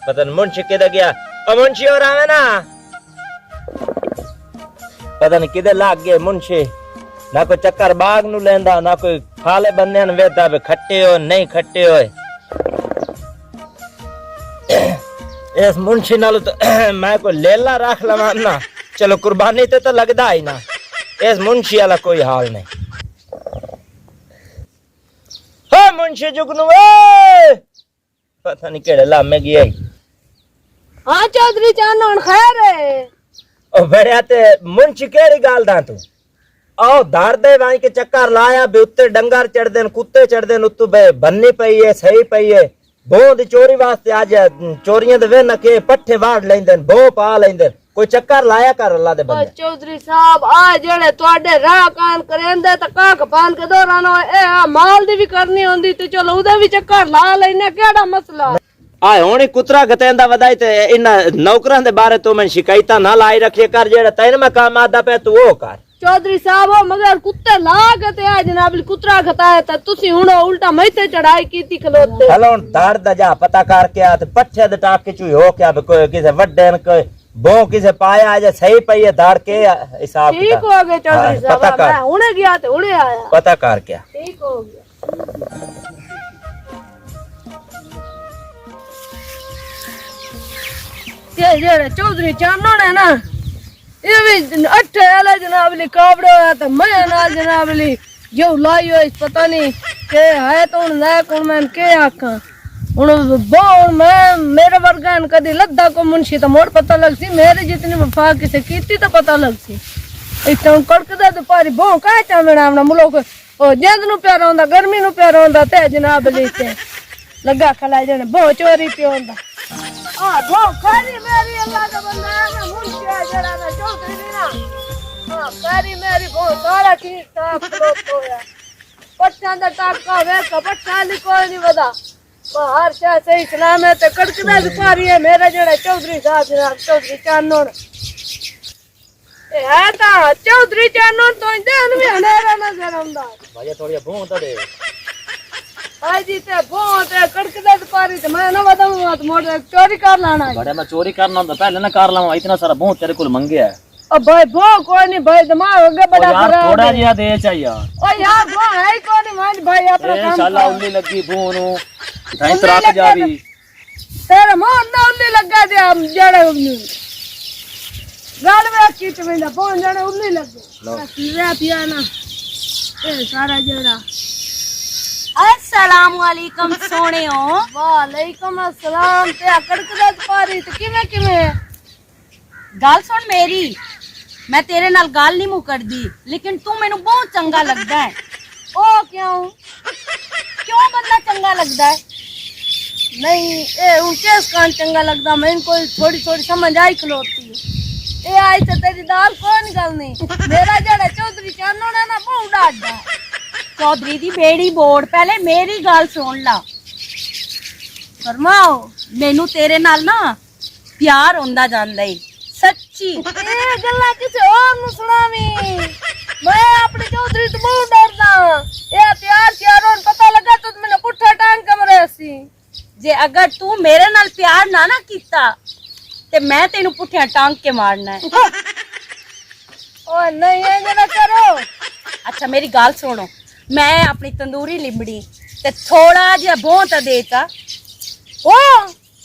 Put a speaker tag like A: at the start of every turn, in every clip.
A: पता नहीं मुंशी किधर गया। और मुंशी और आवे ना, पता नहीं किधर लाग गए मुंशी। ना कोई चक्कर बाग नु लेंदा, ना कोई खाले बंदे ने वेदा बे खट्टे हो नहीं खट्टे हो। इस मुंशी नाल तो मैं कोई लेला रख लवा ना, चलो कुर्बानी ते तो लगदा ही ना। इस मुंशी वाला कोई हाल नहीं। हाँ मुंशी जुगनू पता नहीं केड़े लामे गया।
B: हाँ चौधरी चानन खैर है।
A: ओ बड़े ते मुंशी केड़ी गाल दा तू? आओ धार दे वाई के चक्कर लाया बे, उत्ते डंगर चढ़ देन, कुत्ते चढ़ देन, उत्तू बे बन्नी पई है, सही पई है। भो दी चोरी वास्ते आज चोरियां दे वे न के पट्ठे वाड़ लेंदे, भो पा लेंदे। कोई चक्कर लाया कर अल्लाह दे बंदे।
B: चौधरी साहब आ जेड़े ਤੁਹਾਡੇ ਰਾਹ ਕਾਨ ਕरेंदे ਤਾਂ ਕਾਕ ਪਾਨ ਕੇ ਦੋਰਾनो ए माल दी भी करनी होंदी ते चलो उदे भी चक्कर ला लेने, केड़ा मसला
A: आ हुणी कुतरा गतेंदा वदाई ते इन नौकरां दे बारे तो मैं शिकायतां ना लाई रखे कर, जेड़ा तैन मैं काम आदा पे तू ओ कर।
B: चौधरी साहब मगर कुत्ते ला के ते आ जनाब कुतरा खताया ते तुसी हुण उल्टा मैथे चढ़ाई कीती खलोते।
A: हलो दाड़ दा जा पता करके आ ते पट्ठे दे टाके चू हो क्या कोई किसे वड्डे न कोई बो किसे पाया आज सही पई है दाड़ के हिसाब
B: ठीक हो गए चौधरी साहब, मैं हुणे गया ते हुणे आया।
A: पता कर क्या
B: ठीक हो गया। ये जेड़े चौधरी चानन है ना, ये भी अठे वाले जनाब ली काबड़े होया तो मैं नाल जनाब ली जो लाई हो पता नहीं के है तो हुन मैं कौन मैं के आखा हुन बो मैं मेरे वर्गा न कदी लद्दा को मुंशी तो मोड़ पता लग सी, मेरे जितनी वफा किसे कीती तो पता लग सी। इतना कड़कदा तो पारी बो का चामड़ा हमना मुलोक ओ जेंद नु प्यारा होंदा, गर्मी नु प्यारा होंदा ते जनाब ली ते लगा खला जने बो चोरी पे होंदा। आ बो खाली मेरी अल्लाह का बंदा है ना, मुंशी है जरा ना चौधरी नी ना। हां मेरी मेरी बो सारा ठीक ठाक खलोत होया। पट्टा दा टाका वे पट्टा ली कोई नहीं वदा, हर शह सही सलाम है ते कड़कदा दुपारी है मेरा जेड़ा चौधरी साहब जनाब चौधरी चानन ए है ता चौधरी चानन तो देन भी हनेरा नजर आंदा।
A: भाई थोड़ी भूं तो दे
B: आई जी ते भूं ते कड़कदा दुपारी ते मैं ना वदाऊं तो मोड़ चोरी कर लाना है।
A: बड़े मैं चोरी करना होंदा पहले ना कर लावा, इतना सारा भूं तेरे कोल मंगे है।
B: अब भाई भूं कोई नहीं भाई, दिमाग आगे बड़ा खराब
A: थोड़ा जिया दे चाहिए
B: ओ यार भूं है कोई नहीं मान भाई अपना काम
A: इंशाल्लाह उल्ली लगी भूं नु ढाई तराक जावी
B: तेरे मोहन ना उल्ली लगा दे हम जड़े गाल में कीट में ना पहुंच जाने उल्ली लगे पीवा पिया ना ए सारा जड़ा।
C: अस्सलाम वालेकुम सोने हो।
B: वालेकुम अस्सलाम ते कड़कदा पारी ते किवें किवें
C: गल सुन मेरी, मैं तेरे नाल गल नहीं मुकरदी लेकिन तू मेनू बहुत चंगा लगदा है।
B: ओ क्यों
C: क्यों बंदा चंगा लगदा है?
B: नहीं ए उनके कान चंगा लगदा, मैं कोई थोड़ी थोड़ी समझ आई खलोती ए आई तो तेरी दाल कौन गल नहीं। मेरा जड़ा चौधरी चानन है ना बहुत डाडा
C: चौधरी दी बेड़ी बोर्ड, पहले मेरी गल सुन ला।
B: फरमाओ।
C: मेनू तेरे नाल ना प्यार होंदा जांदा है सच्ची।
B: ए गल्ला किसे और नु सुनावी, मैं अपने चौधरी तो बहुत डरदा। ए प्यार श्यार होन पता लगा तो मैंने पुट्ठा टांग कमरे सी।
C: जे अगर तू मेरे नाल प्यार ना ना कीता ते मैं तेनू पुट्ठियां टांग के मारना है।
B: ओ नहीं ये ना करो।
C: अच्छा मेरी गल सुनो, मैं अपनी तंदूरी लिमड़ी ते थोड़ा जिहा भोंत देता, ओ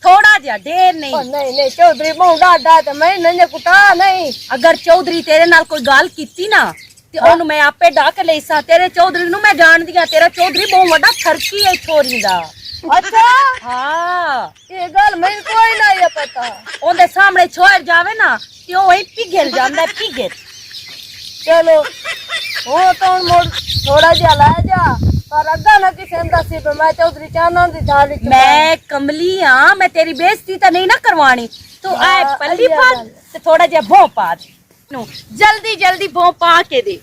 C: थोड़ा जिहा ढेर नहीं।
B: नहीं नहीं चौधरी बहुत डाडा ते मैं नंजे कुटा नहीं।
C: अगर चौधरी तेरे नाल कोई गल कीती ना ते ओनू मैं आपे डाक लेसा। तेरे चौधरी नु मैं जानदी हां, तेरा चौधरी बहुत बड़ा थरकी है छोरी दा।
B: अच्छा
C: हाँ
B: ये गल मैं कोई ना ये पता।
C: ओंदे सामने छोड़ जावे ना ते ओ ही पिघल जांदा पिघल।
B: चलो वो तो मोड़ थोड़ा जिहा ला जा पर अग्गा ना किसे अंदा सी पे मैं चौधरी चानन दी थाली
C: मैं कमली हां, मैं तेरी बेइज्जती तो नहीं ना करवानी। तू आए पल्ली पा ते थोड़ा जिहा भों पा दे, जल्दी जल्दी भों पा के दे।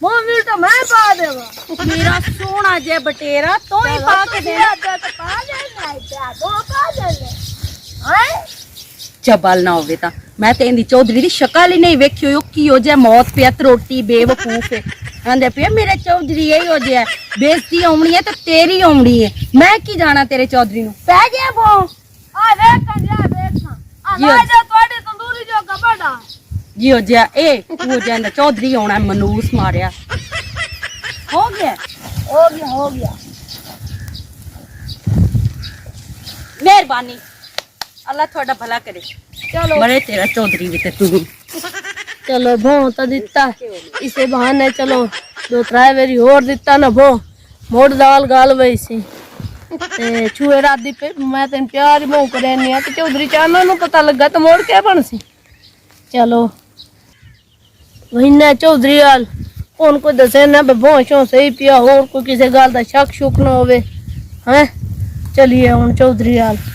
B: मोबिल तो मैं पा देवा।
C: मेरा सोना जे बटेरा तो ही पा के दे।
B: तो पा देना है दो पा देना हैं
C: चबल ना होवे ता मैं ते इंदी चौधरी दी शक्ल ही नहीं वेखी हो की हो जे मौत पे रोटी बेवकूफ है। ਆਂਦੇ ਪਿਆ ਮੇਰੇ ਚੌਧਰੀ ਇਹ ਹੋ ਜਿਆ ਬੇਇੱਜ਼ਤੀ ਆਉਣੀ ਹੈ ਤੇ ਤੇਰੀ ਆਉਣੀ ਹੈ। ਮੈਂ ਕੀ ਜਾਣਾ ਤੇਰੇ ਚੌਧਰੀ ਨੂੰ। ਪੈ ਗਿਆ ਬੋ
B: ਆ ਵੇਖ ਜਾ ਵੇਖਾਂ ਆ
C: ਜੀ,
B: ਲੈ ਜਾ ਤੁਹਾਡੀ ਤੰਦੂਰੀ ਜੋ ਕਬੜਾ
C: ਜੀ ਹੋ ਜਿਆ ਇਹ ਹੋ ਜਾਂਦਾ ਚੌਧਰੀ ਆਉਣਾ ਮਨੂਸ ਮਾਰਿਆ। ਹੋ ਗਿਆ
B: ਹੋ ਗਿਆ
C: ਮਿਹਰਬਾਨੀ ਅੱਲਾ ਤੁਹਾਡਾ ਭਲਾ ਕਰੇ।
B: चलो
C: मरे तेरा चौधरी भी ते तू भी।
B: चलो भो तो दिता इसे बहाने चलो 2-3 बारी और दिता ना भो मोड़ दाल गाल वही सी ते छुए रात पे मैं तेन प्यार ही मोह करे नहीं है ते चौधरी चाना नु पता लगा तो मोड़ क्या बन सी। चलो वही ना चौधरी हाल उनको दसे ना भो शो सही पिया और कोई किसी गाल दा शक शुक ना होवे हैं। चलिए हुन चौधरी हाल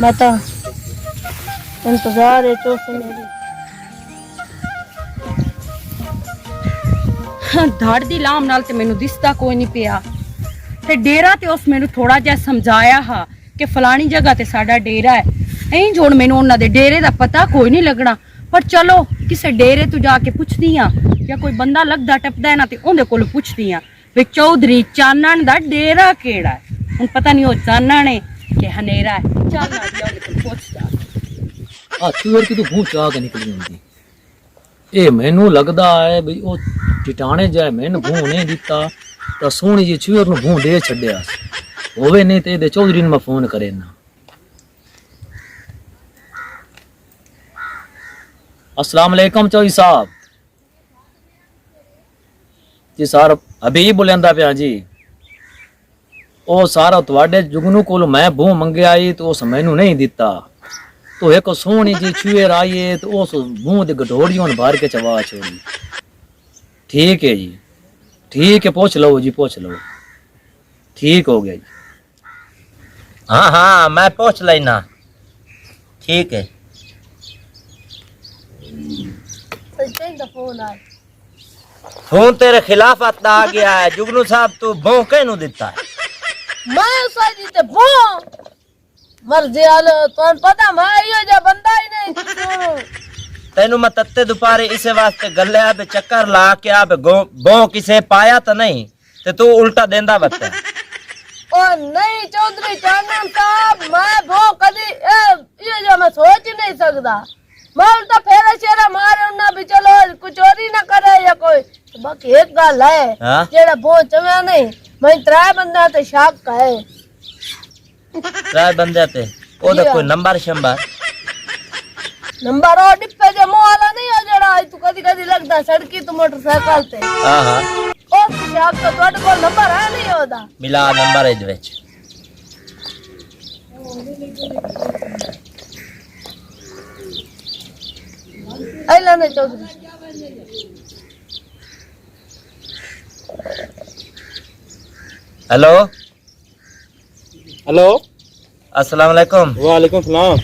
B: मैं तो इंतजार है चौसे मेरी।
C: ਧੜ ਦੀ ਲਾਮ ਨਾਲ ਤੇ ਮੈਨੂੰ ਦਿਸਦਾ ਕੋਈ ਨਹੀਂ ਪਿਆ ਤੇ ਡੇਰਾ ਤੇ ਉਸ ਮੈਨੂੰ ਥੋੜਾ ਜਿਹਾ ਸਮਝਾਇਆ ਹਾਂ ਕਿ ਫਲਾਣੀ ਜਗ੍ਹਾ ਤੇ ਸਾਡਾ ਡੇਰਾ ਹੈ। ਐਂ ਜੋੜ ਮੈਨੂੰ ਉਹਨਾਂ ਦੇ ਡੇਰੇ ਦਾ ਪਤਾ ਕੋਈ ਨਹੀਂ ਲੱਗਣਾ ਪਰ ਚਲੋ ਕਿਸੇ ਡੇਰੇ ਤੋਂ ਜਾ ਕੇ ਪੁੱਛਦੀ ਆ ਜਾਂ ਕੋਈ ਬੰਦਾ ਲੱਗਦਾ ਟੱਪਦਾ ਹੈ ਨਾ ਤੇ ਉਹਦੇ ਕੋਲ ਪੁੱਛਦੀ ਆ ਵੀ ਚੌਧਰੀ ਚਾਨਣ ਦਾ ਡੇਰਾ ਕਿਹੜਾ ਹੈ। ਹੁਣ ਪਤਾ ਨਹੀਂ ਉਹ ਚਾਨਣ ਹੈ ਕਿ ਹਨੇਰਾ ਹੈ। ਚੱਲ ਨਾ ਜਾ ਉਹਦੇ ਕੋਲ ਪੁੱਛਦਾ।
D: ਆ ਚੂਰ ਕੀ ਤੂੰ ਭੂੰ ਚਾਹ ਕੇ ਨਿਕਲੀ ਹੁੰਦੀ। ਇਹ ਮੈਨੂੰ ਲੱਗਦਾ ਹੈ ਵੀ ਉਹ ਟਿਟਾਣੇ ਜਾਏ ਮੈਨੂੰ ਭੂੰ ਨਹੀਂ ਦਿੱਤਾ ਤਾਂ ਸੋਹਣੀ ਜੀ ਚੂਰ ਨੂੰ ਭੂੰ ਦੇ ਛੱਡਿਆ ਹੋਵੇ ਨਹੀਂ ਤੇ ਇਹਦੇ ਚੌਧਰੀ ਨੂੰ ਮੈਂ ਫੋਨ ਕਰੇ ਨਾ। अस्सलाम वालेकुम चौधरी साहब जी। सर हबीब बुलंदा पिया जी। ਉਹ ਸਾਰਾ ਤੁਹਾਡੇ ਜੁਗਨੂ ਕੋਲ ਮੈਂ ਭੂੰ ਮੰਗਿਆ ਈ ਤੇ ਉਸ ਮੈਨੂੰ ਨਹੀਂ ਦਿੱਤਾ तो एक सोहनी जी छुए आइए तो उस मुंह दे गडोड़ियों ने भर के चवा छोड़ी। ठीक है जी ठीक है पूछ लो जी पूछ लो ठीक हो गया जी।
A: हाँ हाँ मैं पूछ लेना ठीक है। फोन तेरे खिलाफ आता आ गया है जुगनू साहब तू भों कहनू दिता है।
B: मैं उसाई ते भो मर्जी आलो तो पता मैं यो जा बंदा ही नहीं
A: तेनू मैं तत्ते दुपारे इसे वास्ते गले बे चक्कर ला के आ भों किसे पाया तो नहीं ते तू उल्टा देंदा बता।
B: ओ नहीं चौधरी चानन साहब मैं भो कदी ये जो मैं सोच ही नहीं सकता। मैं उल्टा फेरा शेरा मारे उन्ना भी चलो कुछ चोरी ना करे या कोई तो बाकी एक गल है
A: हाँ?
B: जेड़ा भो चवे नहीं मैं 3 बंदा ते शक है।
A: 3 बंदे थे ओदा कोई नंबर शंबर
B: नंबर और डिप्पे जे मुंह वाला नहीं हो जड़ा तू कदी कदी लगदा सड़की तू मोटरसाइकिल ते
A: हाँ हाँ
B: ओ शक तो ਤੁਹਾਡੇ ਕੋਲ नंबर है नहीं होदा
A: मिला नंबर इद विच।
B: ऐला ने चौधरी
A: हेलो
E: हेलो
A: अस्सलाम वालेकुम।
E: वालेकुम सलाम।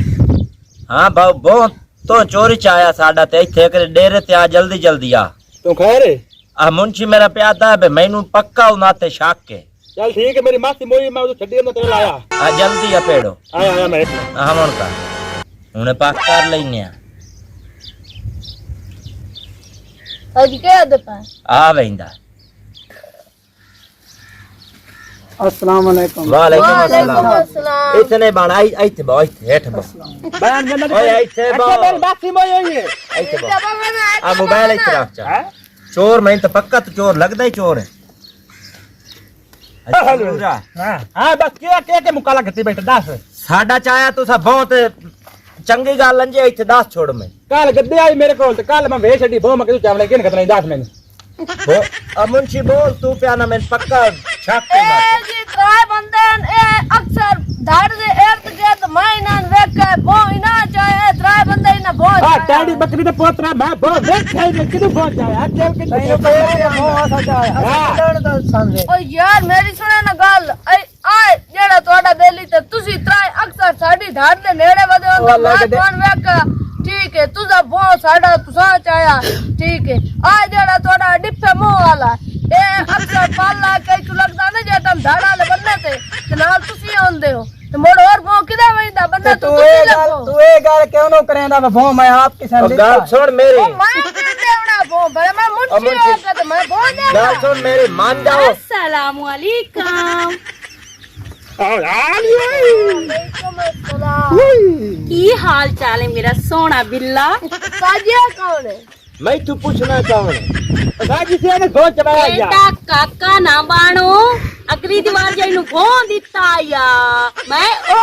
A: हाँ भो तो चोरी च आया साडा ते इथे कर डेरे ते आ जल्दी जल्दी आ।
E: तू खैर है?
A: आ मुंशी मेरा प्यादा है मैनू पक्का उनाते शक के।
E: चल ठीक है मेरी मासी मोई मैं उधर छड्डी ना तेरे लाया।
A: आ जल्दी आ पेड़ो
E: आया आया मैं
A: हमन का उन्हें पाक कर लेने
B: आज के दे पा
A: आ वेंदा।
E: अस्सलाम वालेकुम।
A: वालेकुम अस्सलाम।
B: अस्सलाम
A: इतने बन आई इथे बो इथे हेठ बो
E: बयान जन्नत
A: ओए इथे बो
E: अच्छा मेरी मासी मोई हुई है।
A: इथे बो आ मोबाइल इथे रख चा चोर मैं तो पक्का तो चोर लगदा ही चोर है। अच्छा
E: हां हां बस के मुकाला करती बैठे 10
A: साडा चाया तुसा बहुत चंगी गल अंजे इथे 10 छोड़ में
E: कल गद्दे आई मेरे कोल ते कल मैं वेच छड्डी भो मैं तू चावले किन खतने 10 मैंने
A: वो अब मुंशी बोल तू प्या ना मैं पक्का शक के
B: ए जी 3 बंदे ए अक्सर धाड़ दे इर्द गिर्द मैं ना देख के भो इना चाहे 3 बंदे इना भो
E: हां टैडी बकरी ते पोतरा मैं भो देख खाई में किदू पहुंच जाया चल के नहीं भो आसा जाया।
B: ओ यार मेरी सुने ना गल आ जेड़ा ਤੁਹਾਡਾ ਬੇਲੀ ਤੇ ਤੁਸੀਂ 3 ਅਕਸਰ ਸਾਡੀ ਧਾੜ ਦੇ ਨੇੜੇ ਵਧੇ ਹੋ ਮੈਂ ਤੁਹਾਨੂੰ ਵੇਖ ठीक है तुझा बहुत साड़ा तुसा चाया ठीक है आ जड़ा थोड़ा डिप्पे मुंह वाला ए अक्सर पाला कई तू लगदा ना जे तुम धाड़ा ले बन्ने ते नाल तुसी आंदे हो ते मोड़ और मुंह किदा वैंदा बन्ने तू लगो
E: तू ए गल क्यों नो करेंदा मैं भो मैं आप किसे
A: गल सुन मेरी
B: ओ मैं कहंदे होना वो बड़े मैं मुंशी
A: मुंशी।
B: होगा तो मैं बोल देगा
A: गल सुन मेरी मान जाओ
C: अस्सलाम वालेकुम
B: वालेकुम अस्सलाम
C: की हाल चाल है मेरा सोना बिल्ला
B: साजिया कौन है
A: मैं तू पूछना चाहूँ
E: राजी से ने फोन चलाया या
C: बेटा काका ना बाणो अगली दीवार जाइनु भों दिता या मैं ओ